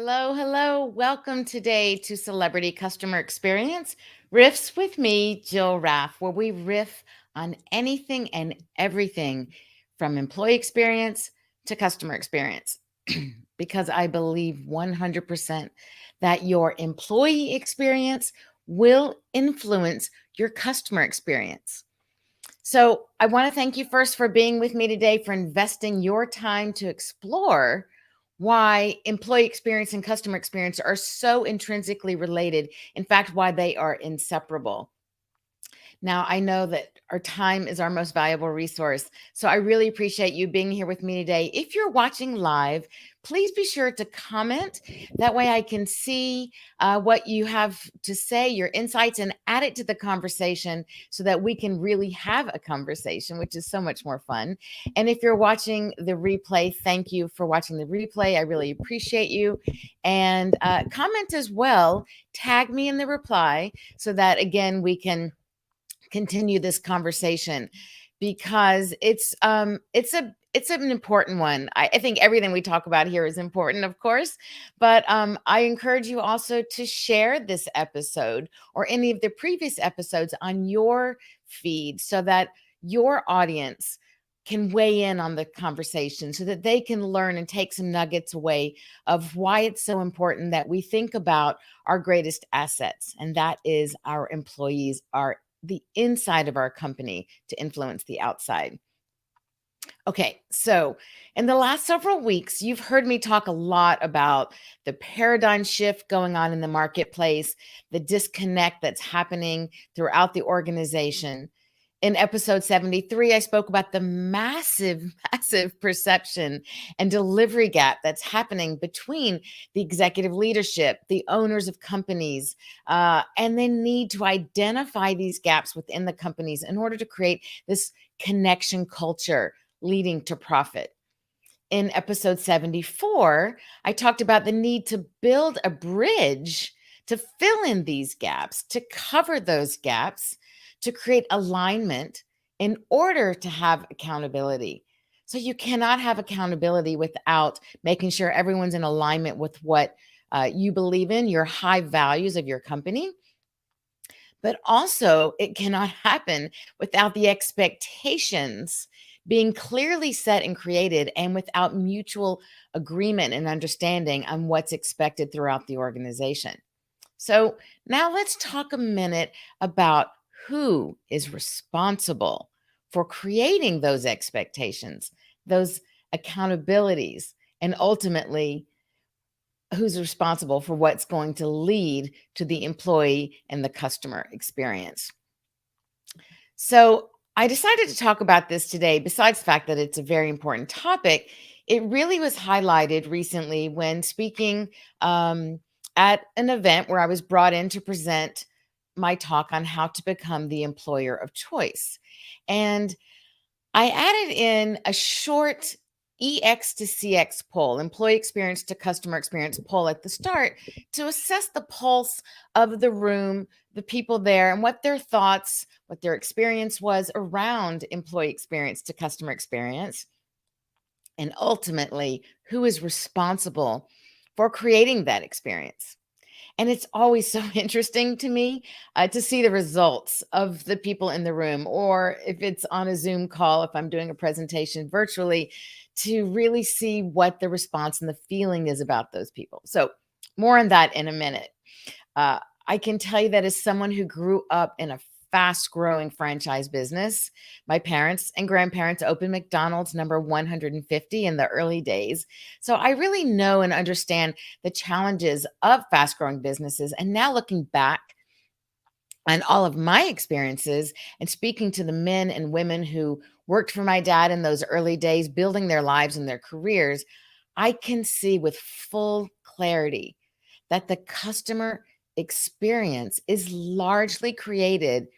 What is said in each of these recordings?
Hello, hello. Welcome today to Celebrity Customer Experience Riffs with me, Jill Raff, where we riff on anything and everything from employee experience to customer experience. Because I believe 100% that your employee experience will influence your customer experience. So, I want to thank you first for being with me today, for investing your time to explore why employee experience and customer experience are so intrinsically related. In fact, why they are inseparable. Now, I know that our time is our most valuable resource. So I really appreciate you being here with me today. If you're watching live, please be sure to comment. That way I can see what you have to say, your insights, and add it to the conversation so that we can really have a conversation, which is so much more fun. And if you're watching the replay, thank you for watching the replay. I really appreciate you. And comment as well. Tag me in the reply so that, again, we can continue this conversation because it's an important one. I think everything we talk about here is important, of course, but I encourage you also to share this episode or any of the previous episodes on your feed so that your audience can weigh in on the conversation so that they can learn and take some nuggets away of why it's so important that we think about our greatest assets, and that is our employees, our the inside of our company to influence the outside. Okay, so in the last several weeks, you've heard me talk a lot about the paradigm shift going on in the marketplace, the disconnect that's happening throughout the organization. In episode 73, I spoke about the massive, massive perception and delivery gap that's happening between the executive leadership, the owners of companies, and the need to identify these gaps within the companies in order to create this connection culture leading to profit. In episode 74, I talked about the need to build a bridge to fill in these gaps, to cover those gaps, to create alignment in order to have accountability. So you cannot have accountability without making sure everyone's in alignment with what you believe in, your high values of your company. But also, it cannot happen without the expectations being clearly set and created and without mutual agreement and understanding on what's expected throughout the organization. So, now let's talk a minute about who is responsible for creating those expectations, those accountabilities, and ultimately who's responsible for what's going to lead to the employee and the customer experience. So, I decided to talk about this today. Besides the fact that it's a very important topic, it really was highlighted recently when speaking at an event where I was brought in to present my talk on how to become the employer of choice. And I added in a short EX to CX poll, employee experience to customer experience poll at the start to assess the pulse of the room, the people there, and what their thoughts, what their experience was around employee experience to customer experience, and ultimately who is responsible for creating that experience. And it's always so interesting to me to see the results of the people in the room, or if it's on a Zoom call, if I'm doing a presentation virtually, to really see what the response and the feeling is about those people. So, more on that in a minute. Uh, I can tell you that as someone who grew up in a fast growing franchise business, my parents and grandparents opened McDonald's number 150 in the early days. So I really know and understand the challenges of fast growing businesses. And now looking back on all of my experiences and speaking to the men and women who worked for my dad in those early days, building their lives and their careers, I can see with full clarity that the customer experience is largely created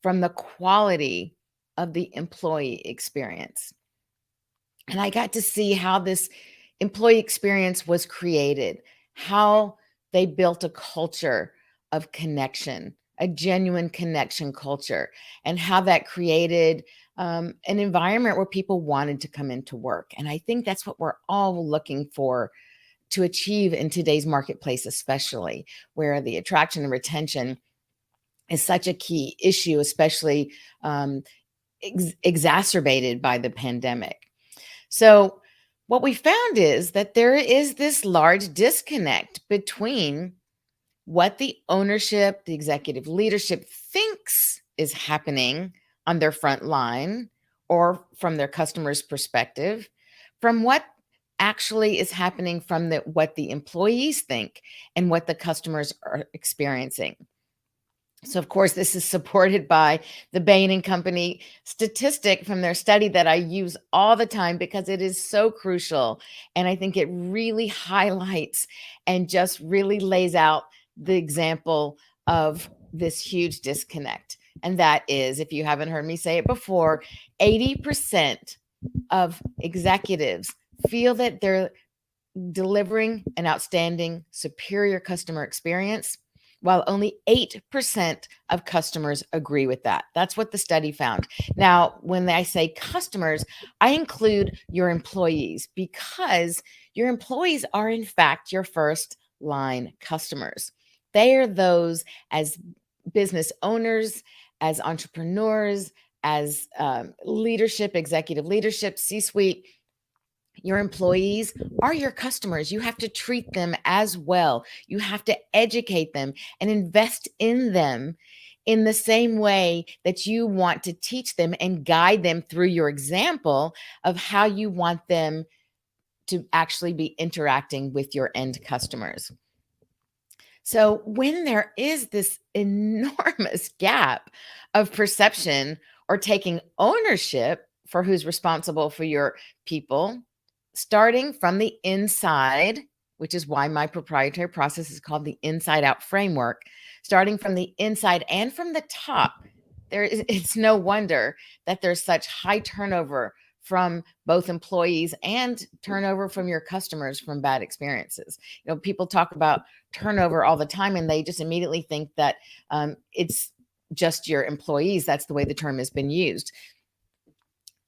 from the quality of the employee experience. And I got to see how this employee experience was created, how they built a culture of connection, a genuine connection culture, and how that created an environment where people wanted to come into work. And I think that's what we're all looking for to achieve in today's marketplace, especially where the attraction and retention is such a key issue, especially um, exacerbated by the pandemic. So, what we found is that there is this large disconnect between what the ownership, the executive leadership thinks is happening on their front line or from their customers' perspective, from what actually is happening from what the employees think and what the customers are experiencing. So, of course, this is supported by the Bain and Company statistic from their study that I use all the time because it is so crucial. And I think it really highlights and just really lays out the example of this huge disconnect. And that is, if you haven't heard me say it before, 80% of executives feel that they're delivering an outstanding, superior customer experience, while only 8% of customers agree with that. That's what the study found. Now, when I say customers, I include your employees because your employees are, in fact, your first line customers. They are those as business owners, as entrepreneurs, as leadership, executive leadership, C suite. Your employees are your customers. You have to treat them as well. You have to educate them and invest in them in the same way that you want to teach them and guide them through your example of how you want them to actually be interacting with your end customers. So, when there is this enormous gap of perception or taking ownership for who's responsible for your people, starting from the inside, which is why my proprietary process is called the inside out framework, starting from the inside and from the top, it's no wonder that there's such high turnover from both employees and turnover from your customers from bad experiences. People talk about turnover all the time and they just immediately think that it's just your employees. That's the way the term has been used.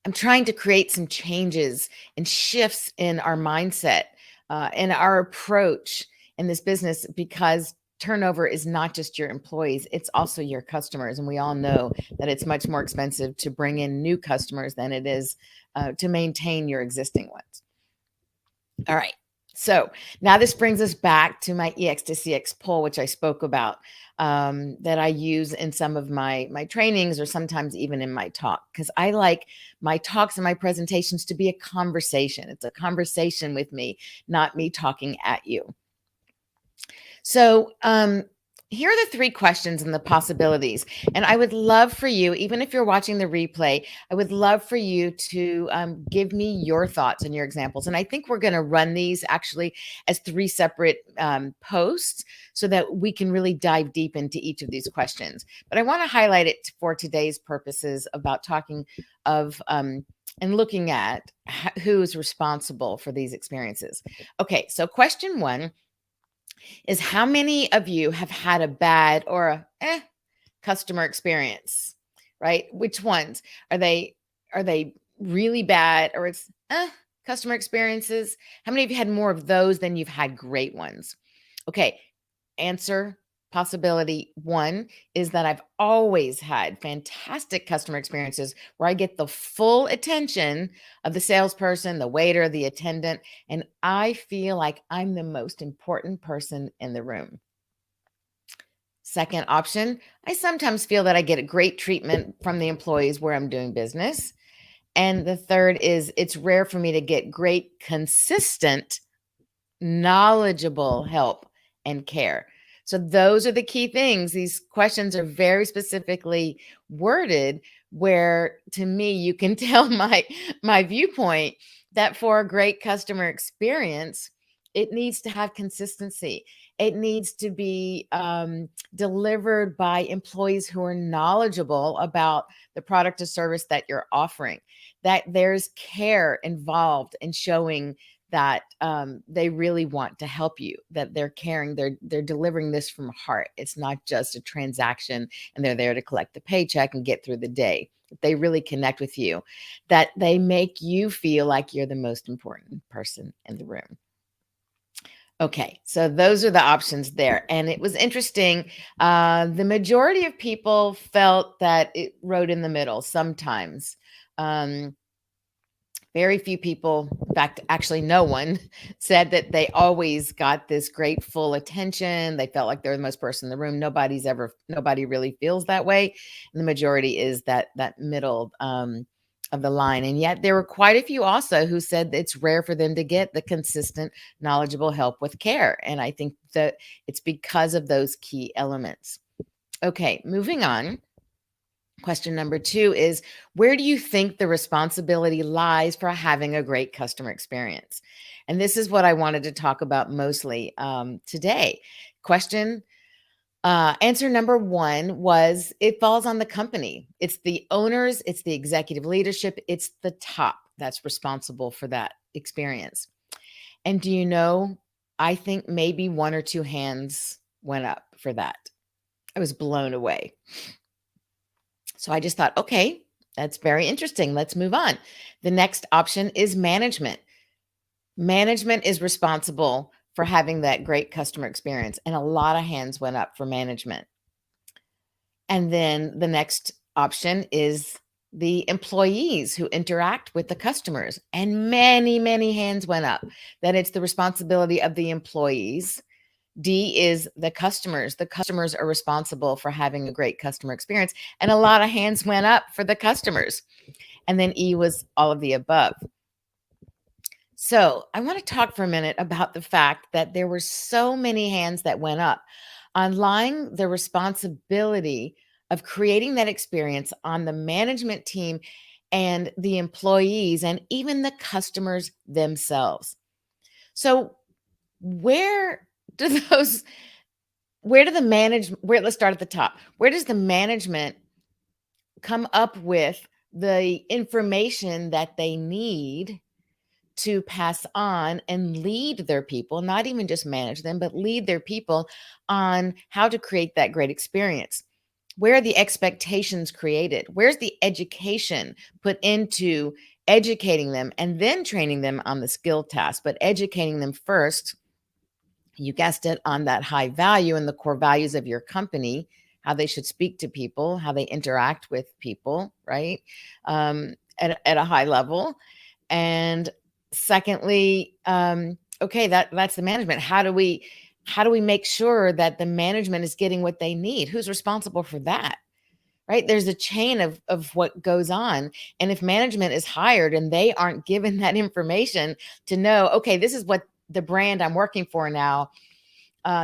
I'm trying to create some changes and shifts in our mindset and our approach in this business because turnover is not just your employees, it's also your customers. And we all know that it's much more expensive to bring in new customers than it is to maintain your existing ones. All right. So now this brings us back to my EX to CX poll, which I spoke about, that I use in some of my trainings or sometimes even in my talk, because I like my talks and my presentations to be a conversation. It's a conversation with me, not me talking at you. So here are the 3 questions and the possibilities. And I would love for you, even if you're watching the replay, I would love for you to give me your thoughts and your examples. And I think we're going to run these actually as 3 separate posts so that we can really dive deep into each of these questions. But I want to highlight it for today's purposes about talking of and looking at who's responsible for these experiences. Okay, so question 1 is, how many of you have had a bad or a customer experience, right? Which ones are they really bad, or it's customer experiences? How many of you had more of those than you've had great ones? Okay, answer possibility 1 is that I've always had fantastic customer experiences where I get the full attention of the salesperson, the waiter, the attendant, and I feel like I'm the most important person in the room. Second option, I sometimes feel that I get a great treatment from the employees where I'm doing business. And the third is, it's rare for me to get great, consistent, knowledgeable help and care. So those are the key things. These questions are very specifically worded where, to me, you can tell my viewpoint that for a great customer experience, it needs to have consistency. It needs to be delivered by employees who are knowledgeable about the product or service that you're offering, that there's care involved in showing that they really want to help you, that they're caring, they're delivering this from heart. It's not just a transaction and they're there to collect the paycheck and get through the day. They really connect with you, that they make you feel like you're the most important person in the room. Okay, so those are the options there. And it was interesting. The majority of people felt that it rode in the middle sometimes. Um, Very few people, in fact, actually, no one said that they always got this great full attention. They felt like they're the most person in the room. Nobody really feels that way. And the majority is that middle of the line. And yet there were quite a few also who said that it's rare for them to get the consistent, knowledgeable help with care. And I think that it's because of those key elements. Okay, moving on. Question number 2 is, where do you think the responsibility lies for having a great customer experience? And this is what I wanted to talk about mostly today. Question Answer number 1 was, it falls on the company. It's the owners, it's the executive leadership, it's the top that's responsible for that experience. And do you know, I think maybe 1 or 2 hands went up for that. I was blown away. So I just thought, okay, that's very interesting. Let's move on. The next option is management. Management is responsible for having that great customer experience, and a lot of hands went up for management. And then the next option is the employees who interact with the customers, and many, many hands went up that it's the responsibility of the employees. D is the customers. The customers are responsible for having a great customer experience. And a lot of hands went up for the customers. And then E was all of the above. So I want to talk for a minute about the fact that there were so many hands that went up on lying the responsibility of creating that experience on the management team and the employees and even the customers themselves. So where do those where do the management where let's start at the top. Where does the management come up with the information that they need to pass on and lead their people, not even just manage them, but lead their people on how to create that great experience? Where are the expectations created? Where's the education put into educating them and then training them on the skill task, but educating them first, you guessed it, on that high value and the core values of your company, how they should speak to people, how they interact with people, right? At a high level. And secondly, okay, that's the management. How do we make sure that the management is getting what they need? Who's responsible for that? Right? There's a chain of what goes on. And if management is hired and they aren't given that information to know, okay, this is what the brand I'm working for now,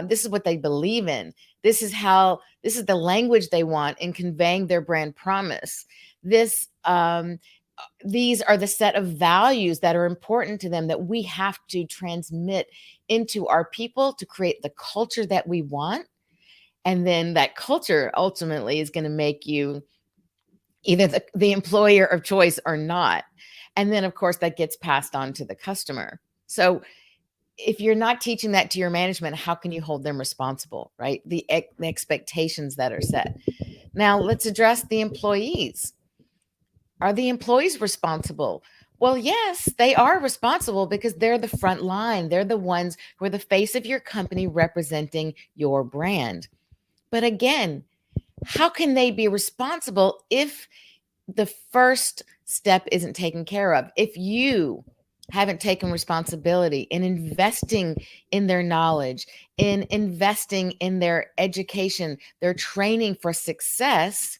this is what they believe in. This is the language they want in conveying their brand promise. These are the set of values that are important to them that we have to transmit into our people to create the culture that we want. And then that culture ultimately is going to make you either the employer of choice or not. And then, of course, that gets passed on to the customer. So if you're not teaching that to your management, how can you hold them responsible, right? The expectations that are set. Now, let's address the employees. Are the employees responsible? Well, yes, they are responsible because they're the front line. They're the ones who are the face of your company representing your brand. But again, how can they be responsible if the first step isn't taken care of? If you haven't taken responsibility in investing in their knowledge, in investing in their education, their training for success,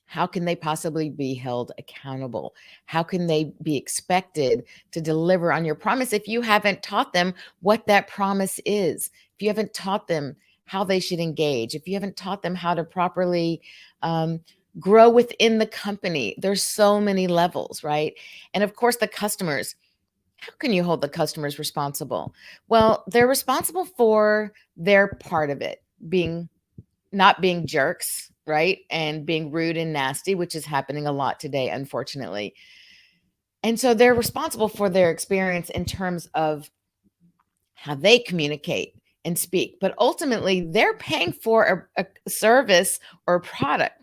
how can they possibly be held accountable? How can they be expected to deliver on your promise if you haven't taught them what that promise is? If you haven't taught them how they should engage, if you haven't taught them how to properly grow within the company, there's so many levels, right? And of course, the customers. How can you hold the customers responsible? Well, they're responsible for their part of it, not being jerks, right? And being rude and nasty, which is happening a lot today, unfortunately. And so they're responsible for their experience in terms of how they communicate and speak. But ultimately, they're paying for a service or a product.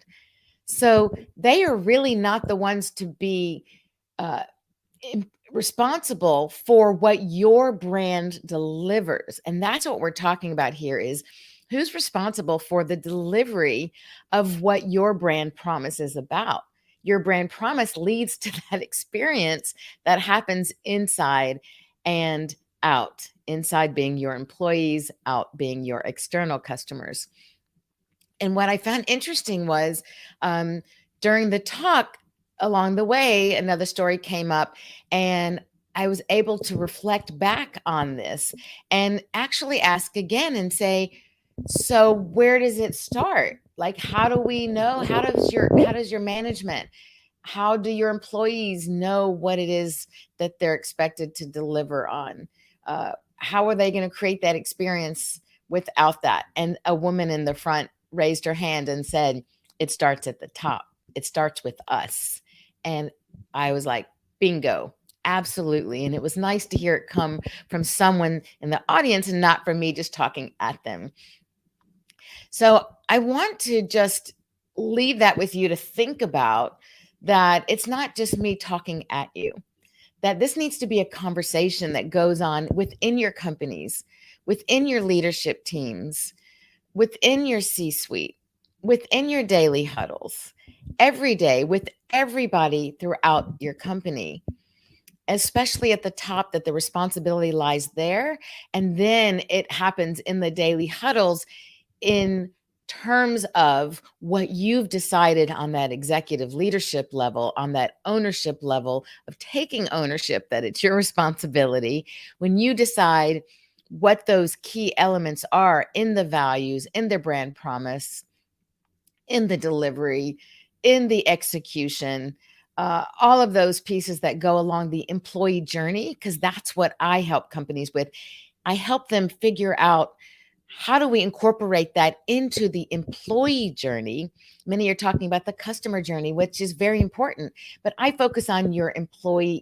So they are really not the ones to be responsible for what your brand delivers. And that's what we're talking about here is who's responsible for the delivery of what your brand promise is about. Your brand promise leads to that experience that happens inside and out, inside being your employees, out being your external customers. And what I found interesting was um, during the talk along the way, another story came up, and I was able to reflect back on this and actually ask again and say, so where does it start? Like, how do we know? How does your management, how do your employees know what it is that they're expected to deliver on? How are they going to create that experience without that? And a woman in the front raised her hand and said, it starts at the top. It starts with us. And I was like, bingo, absolutely. And it was nice to hear it come from someone in the audience and not from me just talking at them. So I want to just leave that with you to think about, that it's not just me talking at you, that this needs to be a conversation that goes on within your companies, within your leadership teams, within your C suite, within your daily huddles, every day with everybody throughout your company, especially at the top, that the responsibility lies there. And then it happens in the daily huddles in terms of what you've decided on that executive leadership level, on that ownership level of taking ownership, that it's your responsibility. When you decide what those key elements are in the values, in the brand promise, in the delivery, in the execution, all of those pieces that go along the employee journey, because that's what I help companies with. I help them figure out, how do we incorporate that into the employee journey? Many are talking about the customer journey, which is very important, but I focus on your employee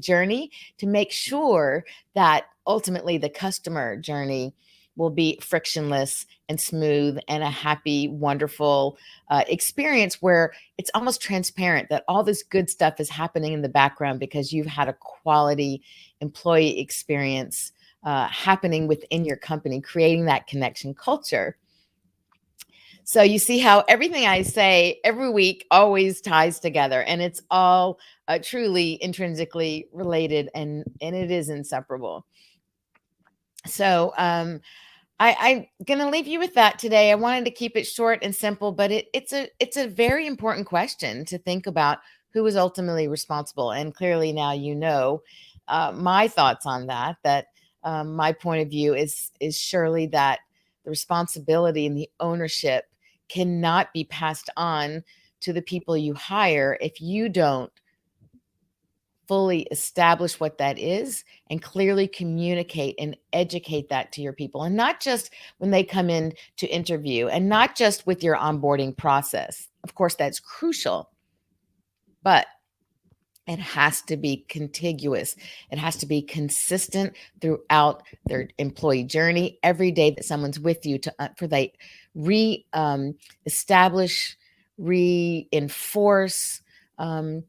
journey to make sure that ultimately the customer journey will be frictionless and smooth and a happy, wonderful experience where it's almost transparent that all this good stuff is happening in the background because you've had a quality employee experience happening within your company, creating that connection culture. So you see how everything I say every week always ties together, and it's all truly intrinsically related, and it is inseparable. So I'm gonna leave you with that today. I wanted to keep it short and simple, but it's a very important question to think about, who is ultimately responsible. And clearly now you know my thoughts on that. That my point of view is surely that the responsibility and the ownership cannot be passed on to the people you hire if you don't fully establish what that is and clearly communicate and educate that to your people. And not just when they come in to interview, and not just with your onboarding process. Of course, that's crucial, but it has to be contiguous. It has to be consistent throughout their employee journey. Every day that someone's with you, to for they establish, reinforce, um,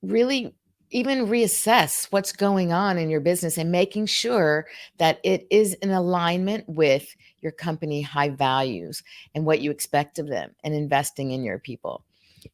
really even reassess what's going on in your business, and making sure that it is in alignment with your company high values and what you expect of them, and investing in your people.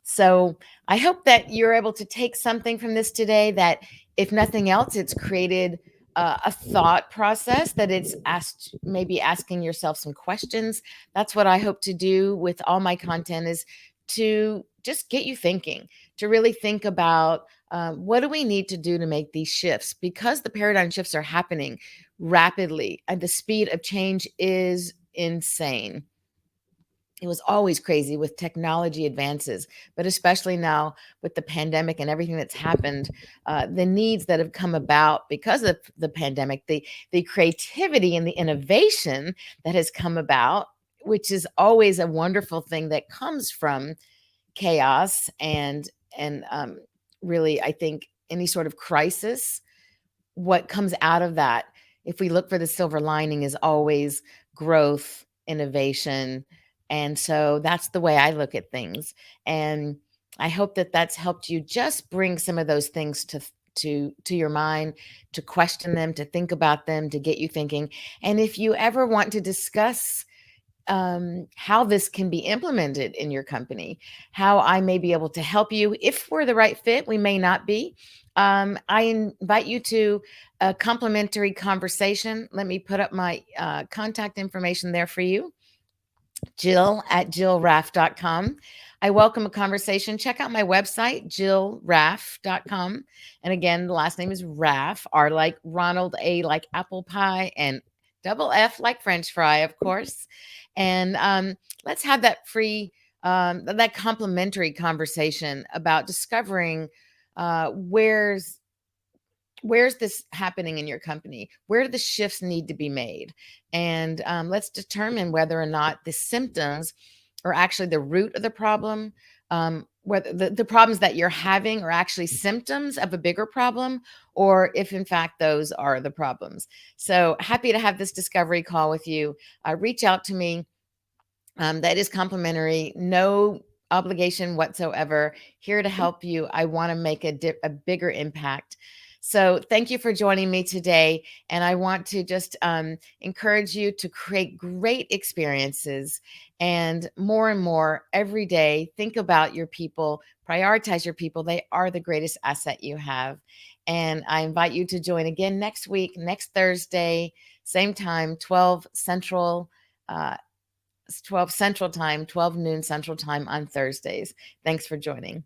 So I hope that you're able to take something from this today, that if nothing else, it's created a thought process, that it's asked, maybe asking yourself some questions. That's what I hope to do with all my content, is to just get you thinking, to really think about what do we need to do to make these shifts, because the paradigm shifts are happening rapidly and the speed of change is insane. It was always crazy with technology advances, but especially now with the pandemic and everything that's happened, the needs that have come about because of the pandemic, the creativity and the innovation that has come about, which is always a wonderful thing that comes from chaos and really, I think any sort of crisis, what comes out of that, if we look for the silver lining, is always growth, innovation. And so that's the way I look at things. And I hope that that's helped you just bring some of those things to your mind, to question them, to think about them, to get you thinking. And if you ever want to discuss how this can be implemented in your company, how I may be able to help you. If we're the right fit, we may not be. I invite you to a complimentary conversation. Let me put up my contact information there for you. Jill at jillraff.com. I welcome a conversation. Check out my website, jillraff.com. And again, the last name is Raff, R like Ronald, A like apple pie, and double F like French fry, of course. And let's have that that complimentary conversation about discovering where's this happening in your company? Where do the shifts need to be made? And let's determine whether or not the symptoms are actually the root of the problem, whether the problems that you're having are actually symptoms of a bigger problem, or if in fact those are the problems. So happy to have this discovery call with you. Reach out to me. That is complimentary, no obligation whatsoever. Here to help you. I want to make a bigger impact. So thank you for joining me today. And I want to just encourage you to create great experiences and more every day. Think about your people, prioritize your people. They are the greatest asset you have. And I invite you to join again next week, next Thursday, same time, 12 Central. It's 12 Central Time, 12 noon Central Time on Thursdays. Thanks for joining.